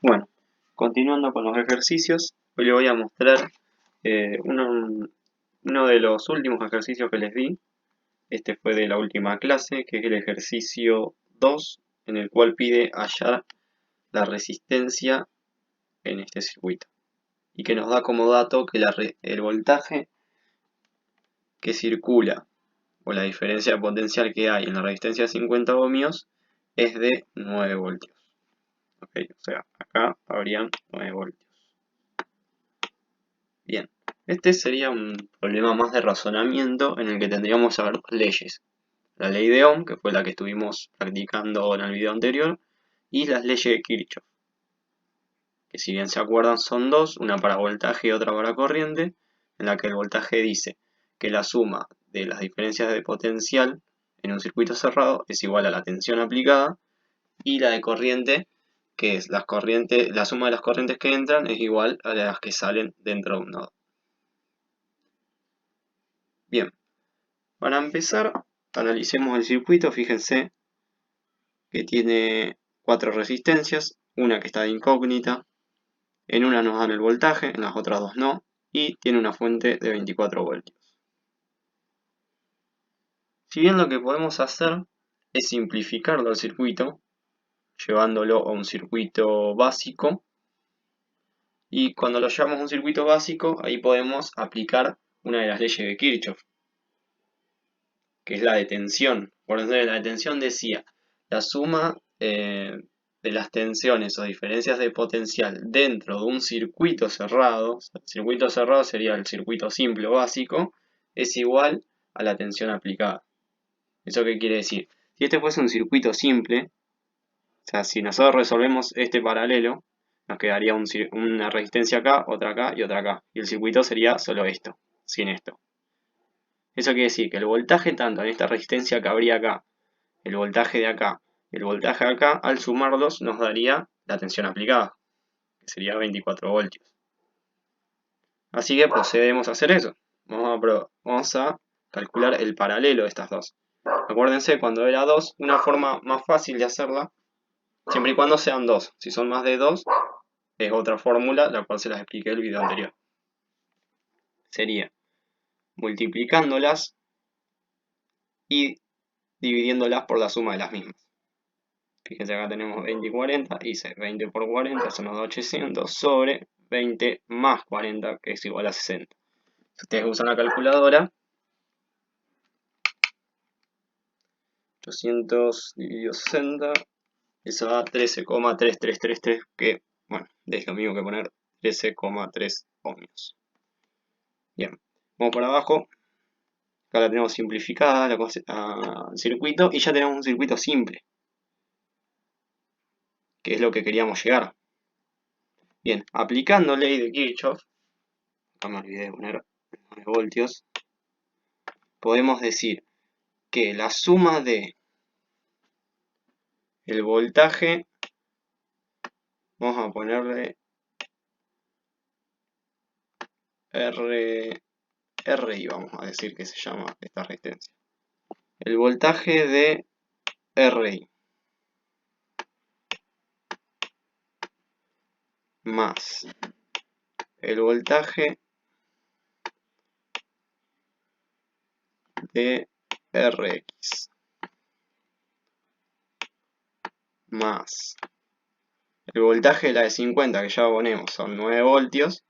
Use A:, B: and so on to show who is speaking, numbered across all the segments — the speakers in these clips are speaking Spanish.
A: Bueno, continuando con los ejercicios, hoy les voy a mostrar uno de los últimos ejercicios que les di. Este fue de la última clase, que es el ejercicio 2, en el cual pide hallar la resistencia en este circuito. Y que nos da como dato que el voltaje que circula, o la diferencia potencial que hay en la resistencia de 50 ohmios, es de 9 voltios. ¿Ok? O sea, acá habrían 9 voltios. Bien, este sería un problema más de razonamiento en el que tendríamos que saber leyes. La ley de Ohm, que fue la que estuvimos practicando en el video anterior, y las leyes de Kirchhoff, que si bien se acuerdan son dos, una para voltaje y otra para corriente, en la que el voltaje dice que la suma de las diferencias de potencial en un circuito cerrado es igual a la tensión aplicada, y la de corriente, que es la suma de las corrientes que entran es igual a las que salen dentro de un nodo. Bien, para empezar, analicemos el circuito. Fíjense que tiene 4 resistencias, una que está de incógnita, en una nos dan el voltaje, en las otras dos no, y tiene una fuente de 24 voltios. Si bien lo que podemos hacer es simplificarlo al circuito, llevándolo a un circuito básico, y cuando lo llevamos a un circuito básico, ahí podemos aplicar una de las leyes de Kirchhoff, que es la de tensión. Por ejemplo, la de tensión decía, la suma de las tensiones o diferencias de potencial dentro de un circuito cerrado, el circuito cerrado sería el circuito simple o básico, es igual a la tensión aplicada. ¿Eso qué quiere decir? Si este fuese un circuito simple, o sea, si nosotros resolvemos este paralelo, nos quedaría una resistencia acá, otra acá y otra acá. Y el circuito sería solo esto, sin esto. Eso quiere decir que el voltaje tanto en esta resistencia que habría acá, el voltaje de acá, el voltaje de acá, al sumarlos nos daría la tensión aplicada, que sería 24 voltios. Así que procedemos a hacer eso. Vamos a calcular el paralelo de estas dos. Acuérdense, cuando era 2, una forma más fácil de hacerla, siempre y cuando sean 2. Si son más de 2, es otra fórmula, la cual se las expliqué en el video anterior. Sería multiplicándolas y dividiéndolas por la suma de las mismas. Fíjense, acá tenemos 20 y 40, hice 20 por 40, eso nos da 800, sobre 20 más 40, que es igual a 60. Si ustedes usan la calculadora, 800 dividido 60, eso da 13,3333, que, bueno, es lo mismo que poner 13,3 ohmios. Bien, vamos para abajo. Acá la tenemos simplificada, el circuito, y ya tenemos un circuito simple, que es lo que queríamos llegar. Bien, aplicando ley de Kirchhoff, acá me olvidé de poner 9 voltios, podemos decir que la suma de el voltaje, vamos a ponerle RI, vamos a decir que se llama esta resistencia. El voltaje de RI más el voltaje de Rx más el voltaje de la de 50, que ya ponemos, son 9 voltios,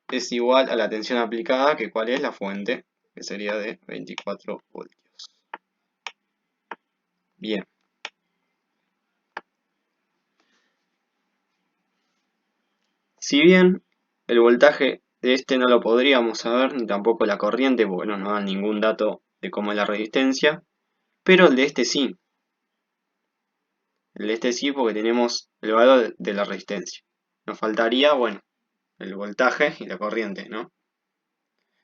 A: es igual a la tensión aplicada, que cuál es la fuente, que sería de 24 voltios. Bien. Si bien el voltaje de este no lo podríamos saber, ni tampoco la corriente, porque no nos dan ningún dato de cómo es la resistencia, pero el de este sí. El de este sí, porque tenemos el valor de la resistencia. Nos faltaría, bueno, el voltaje y la corriente, ¿no?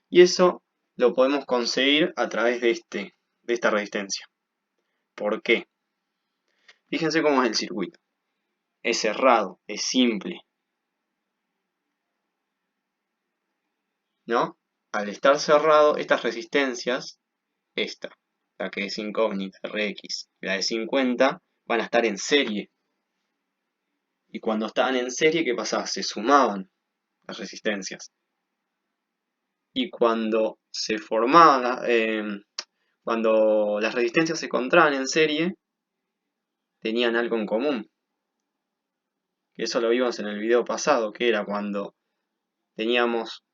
A: Y eso lo podemos conseguir a través de esta resistencia. ¿Por qué? Fíjense cómo es el circuito. Es cerrado, es simple, ¿no? Al estar cerrado, estas resistencias, esta, la que es incógnita, Rx, la de 50, van a estar en serie. Y cuando estaban en serie, ¿qué pasaba? Se sumaban las resistencias. Y cuando se formaban, cuando las resistencias se encontraban en serie, tenían algo en común. Y eso lo vimos en el video pasado, que era cuando teníamos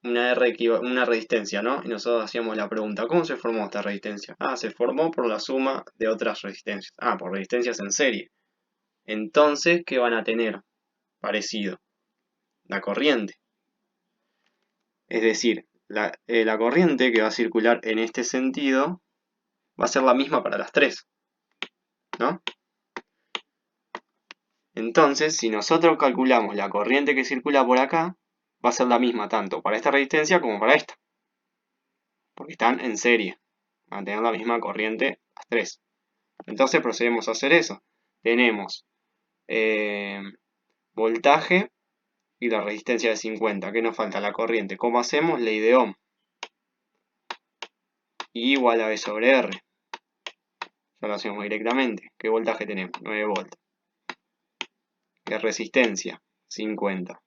A: una una resistencia, ¿no? Y nosotros hacíamos la pregunta, ¿cómo se formó esta resistencia? Ah, se formó por la suma de otras resistencias. Ah, por resistencias en serie. Entonces, ¿qué van a tener? Parecido. La corriente. Es decir, la corriente que va a circular en este sentido va a ser la misma para las tres, ¿no? Entonces, si nosotros calculamos la corriente que circula por acá, va a ser la misma tanto para esta resistencia como para esta. Porque están en serie. Van a tener la misma corriente las tres. Entonces procedemos a hacer eso. Tenemos voltaje y la resistencia de 50. ¿Qué nos falta? La corriente. ¿Cómo hacemos? Ley de Ohm. Y igual a B sobre R. Ya lo hacemos directamente. ¿Qué voltaje tenemos? 9 volts. ¿Qué resistencia? 50.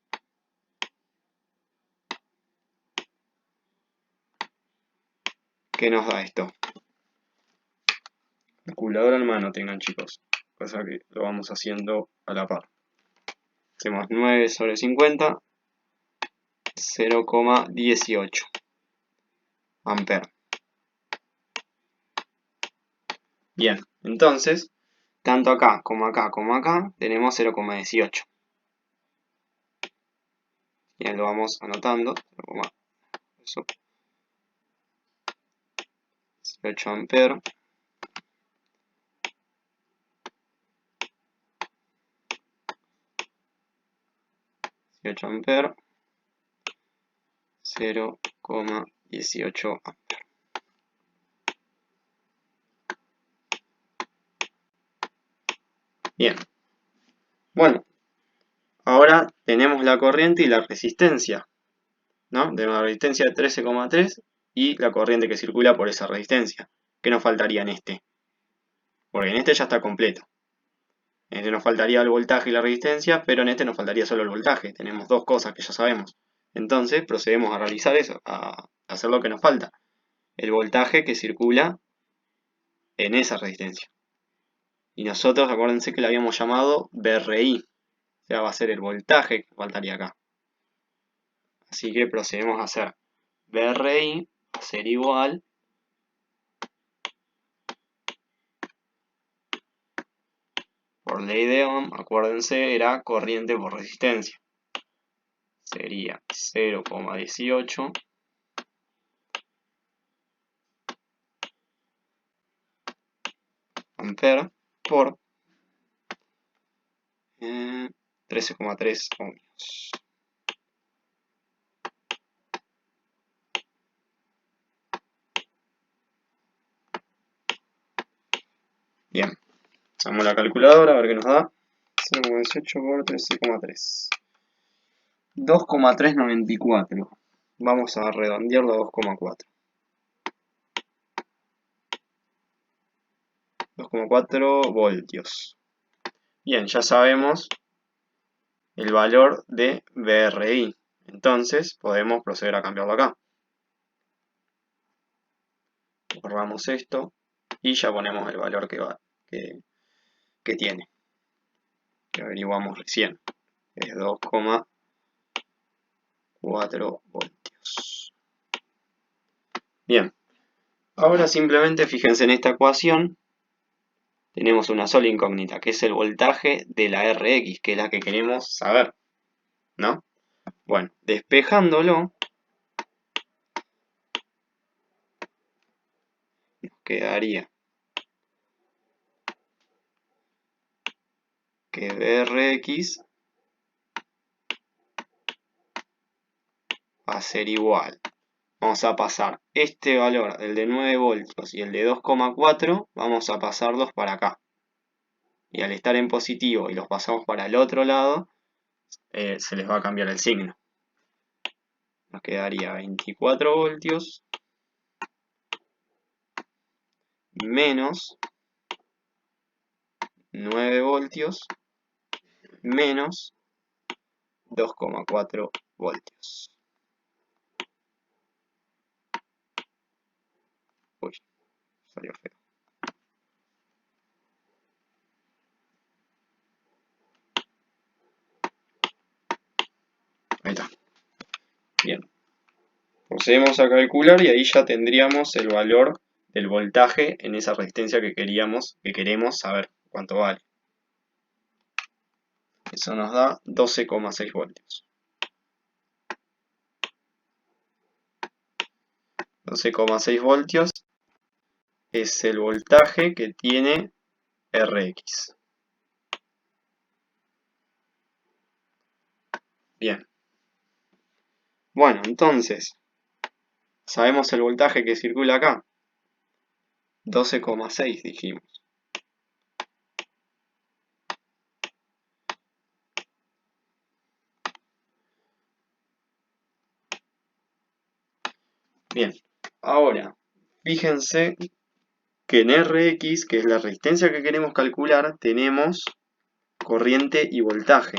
A: ¿Qué nos da esto? Calculadora en mano tengan, chicos. Cosa que lo vamos haciendo a la par. Hacemos 9 sobre 50. 0,18 amperes. Bien, entonces, tanto acá como acá como acá, tenemos 0,18. Ya lo vamos anotando. 18 amperes. 18 amperes. 0,18 amperes. Bien. Bueno, ahora tenemos la corriente y la resistencia, ¿no? Tenemos la resistencia de 13,3 y la corriente que circula por esa resistencia. ¿Qué nos faltaría en este? Porque en este ya está completo. En este nos faltaría el voltaje y la resistencia, pero en este nos faltaría solo el voltaje. Tenemos dos cosas que ya sabemos. Entonces procedemos a realizar eso, a hacer lo que nos falta. El voltaje que circula en esa resistencia. Y nosotros, acuérdense que lo habíamos llamado VRI. O sea, va a ser el voltaje que faltaría acá. Así que procedemos a hacer VRI va a ser igual por ley de Ohm, acuérdense, era corriente por resistencia. Sería 0,18 amperes por 13,3 ohmios. Bien, usamos la calculadora a ver qué nos da. 0,18 por 13,3. 2,394. Vamos a redondearlo a 2,4. 2,4 voltios. Bien, ya sabemos el valor de VRI. Entonces podemos proceder a cambiarlo acá. Borramos esto y ya ponemos el valor que tiene. Que averiguamos recién. Es 2,4 voltios. Bien. Ahora simplemente fíjense en esta ecuación. Tenemos una sola incógnita, que es el voltaje de la Rx, que es la que queremos saber, ¿no? Bueno, despejándolo, nos quedaría que Vrx va a ser igual. Vamos a pasar este valor, el de 9 voltios y el de 2,4, vamos a pasarlos para acá. Y al estar en positivo y los pasamos para el otro lado, se les va a cambiar el signo. Nos quedaría 24 voltios menos 9 voltios menos 2,4 voltios. Uy, salió feo. Ahí está. Bien. Procedemos a calcular y ahí ya tendríamos el valor del voltaje en esa resistencia que queremos saber cuánto vale. Eso nos da 12,6 voltios. 12,6 voltios es el voltaje que tiene Rx. Bien. Bueno, entonces, sabemos el voltaje que circula acá. 12,6 dijimos. Bien, ahora, fíjense que en Rx, que es la resistencia que queremos calcular, tenemos corriente y voltaje.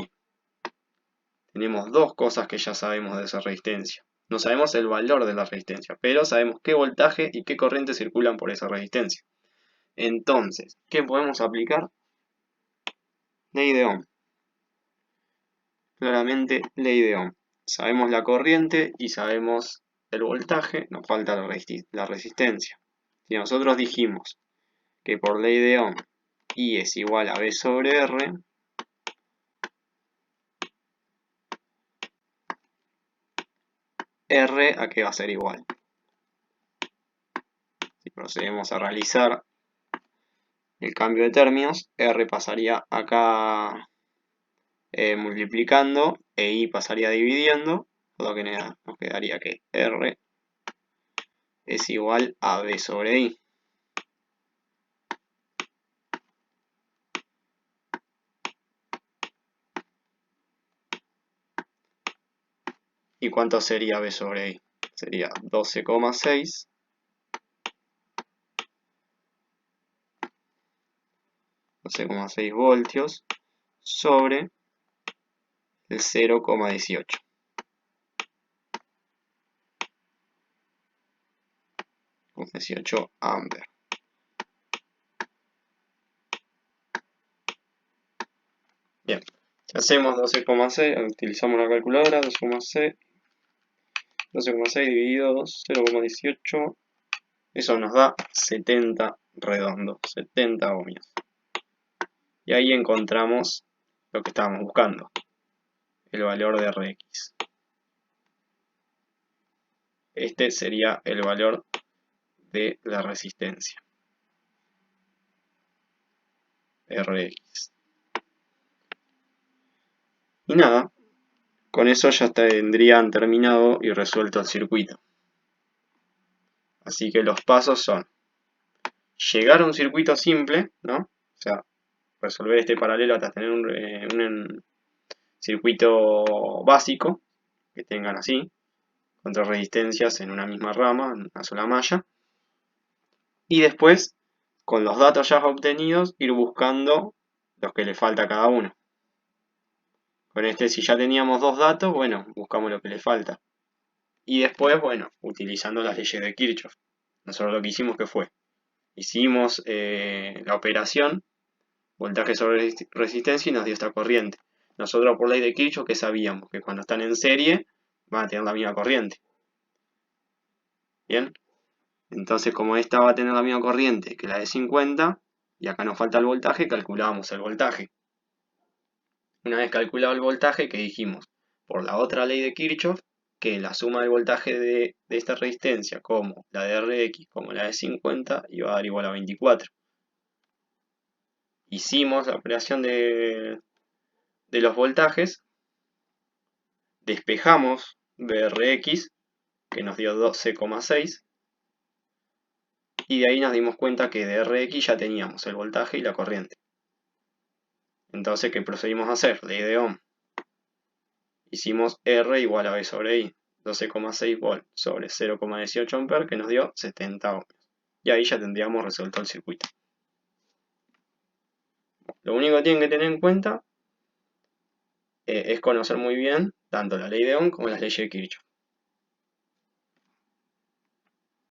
A: Tenemos dos cosas que ya sabemos de esa resistencia. No sabemos el valor de la resistencia, pero sabemos qué voltaje y qué corriente circulan por esa resistencia. Entonces, ¿qué podemos aplicar? Ley de Ohm. Claramente, ley de Ohm. Sabemos la corriente y sabemos el voltaje, nos falta la resistencia. Si nosotros dijimos que por ley de Ohm I es igual a V sobre R, R a qué va a ser igual. Si procedemos a realizar el cambio de términos, R pasaría acá multiplicando e I pasaría dividiendo, lo que nos quedaría que R es igual a V sobre I. ¿Y cuánto sería V sobre I? Sería 12,6 voltios sobre el 0,18. Con 18 amperes. Bien, si hacemos 12,6, utilizamos la calculadora, 12,6 dividido 2, 0,18, eso nos da 70 redondo, 70 ohmios. Y ahí encontramos lo que estábamos buscando, el valor de Rx. Este sería el valor de la resistencia, Rx. Y nada, con eso ya tendrían terminado y resuelto el circuito. Así que los pasos son llegar a un circuito simple, ¿no? O sea, resolver este paralelo hasta tener un circuito básico, que tengan así, contra resistencias en una misma rama, en una sola malla. Y después, con los datos ya obtenidos, ir buscando los que le falta a cada uno. Con este, si ya teníamos dos datos, bueno, buscamos lo que le falta. Y después, bueno, utilizando las leyes de Kirchhoff. Nosotros lo que hicimos, ¿qué fue? Hicimos la operación, voltaje sobre resistencia, y nos dio esta corriente. Nosotros por ley de Kirchhoff, ¿qué sabíamos? Que cuando están en serie, van a tener la misma corriente. ¿Bien? Entonces, como esta va a tener la misma corriente que la de 50, y acá nos falta el voltaje, calculamos el voltaje. Una vez calculado el voltaje, ¿qué dijimos? Por la otra ley de Kirchhoff, que la suma del voltaje de esta resistencia, como la de Rx, como la de 50, iba a dar igual a 24. Hicimos la operación de los voltajes, despejamos Vrx, que nos dio 12,6, y de ahí nos dimos cuenta que de Rx ya teníamos el voltaje y la corriente. Entonces, ¿qué procedimos a hacer? Ley de Ohm. Hicimos R igual a V sobre I, 12,6 volt sobre 0,18 amperes, que nos dio 70 ohmios. Y ahí ya tendríamos resuelto el circuito. Lo único que tienen que tener en cuenta es conocer muy bien tanto la ley de Ohm como las leyes de Kirchhoff.